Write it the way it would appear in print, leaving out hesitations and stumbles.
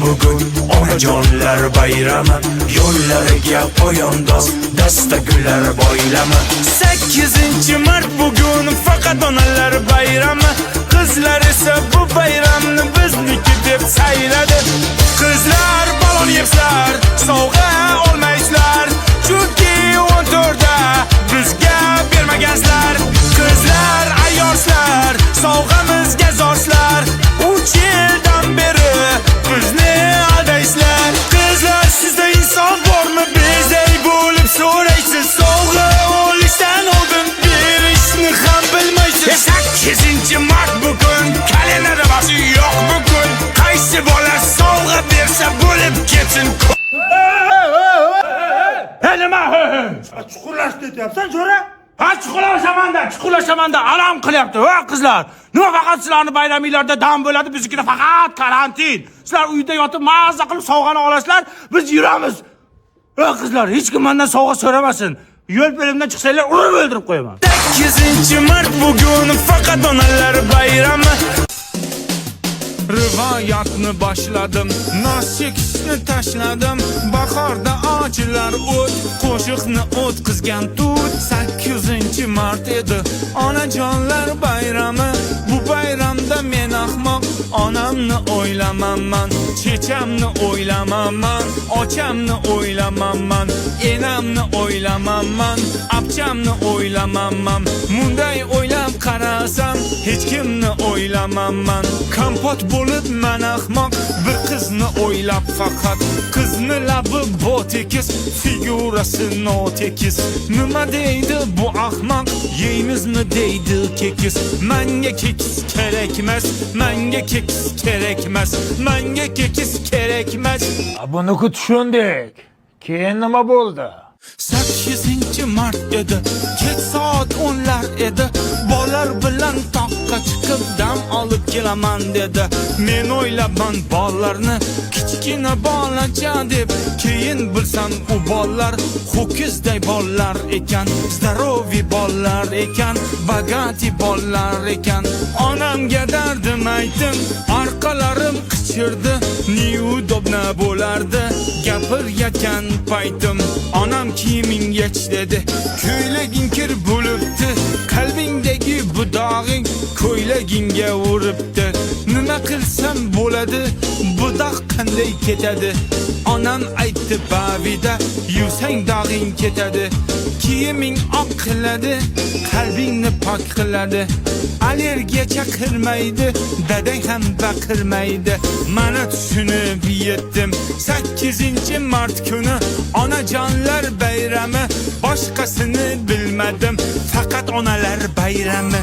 bugun onajonlar bayrami, yo'llariga poyandoz, dasta gullar boylama. 8-mart bugun faqat onalar bayrami, qizlar esa bu bayramni bizniki deb sayladi. Qizlar balon yebsizlar, sovg'a olmaysizlar, chunki 14da bizga bermagansizlar. Qizlar ayyorsizlar, sovg'amizga zorsizlar, 3 yildan beri bizni aldaysizlar. Qizlar, sizda inson bormi? Bezay bo'lib so'raysiz, sovg'a olishdan oldin berishni ham bilmaysiz. 8-mart bugun, kalender basi yo'q bugun. Qaysi bola sovg'a bersa bo'lib ketsin. Nima? Chuqurlashdi deyapsan, jo'ra? Ha, chuqurlashamanda alam qilyapti. Va qizlar, nima faqat sizlarning bayraminglarda dam bo'ladi, biznikida faqat karantin. Sizlar uyda yotib mazza qilib sovg'ani olasizlar, biz yuramiz. Va qizlar, hech kim mendan sovg'a so'ramasin. Yo'l bo'limdan chiqsanglar, urib o'ldirib qo'yaman. 8-mart bugun faqat onalar bayrami. Rivoyatni boshladim, nos chekishni tashladim. Bahorda ochilar o't, qo'shiqni o'tkazgan tut. 8-mart edi, onajonlar bayrami. Bu bayramda men ahmoq, onamni o'ylamaman, chechamni o'ylamaman, ochamni o'ylamaman, enamni o'ylamaman, abchamni o'ylamaman. Munday o'ylab qarasam, hech kimni o'ylamaman. Kompot bo'lib men ahmoq, bir qizni o'ylab faqat. Qizni labi botekis, figurasi notekis. Nima deydi bu ahmoq, yeymizmi deydi kekis. Menga kekis kerakmas, menga kekis kerakmas, menga kekis kerakmas. Buni tushundik. Keyin nima bo'ldi? 8-mart edi, kech soat 10lar edi. Bolar bilan toqqa chiqib dam olib kelaman dedi. Men o'ylaban bollarni kichkina bolacha deb, keyin bilsam u bollar ho'kizday bollar ekan, zdarovi bollar ekan, bagati bollar ekan. Onamga dardim aytdim, orqalarim qichirdi, neudobna bo'lardi gapirayotgan paytim. Onam kiyiming yech dedi, ko'ylaging kir bo'libdi, qalbingdagi bu dog'ing ko'ylagingga uribdi. Nima qilsam bo'ladi, bu dog' qanday ketadi? Onam aytdi bavida, yuvsang dog'ing ketadi. Kiyiming oq qiladi, qalbingni pok qiladi. Allergiya chaqirmaydi, dadang ham baqirmaydi. Mana tushunib yetdim, 8-mart kuni onajonlar bayrami. Boshqasini bilmadim, faqat onalar bayrami.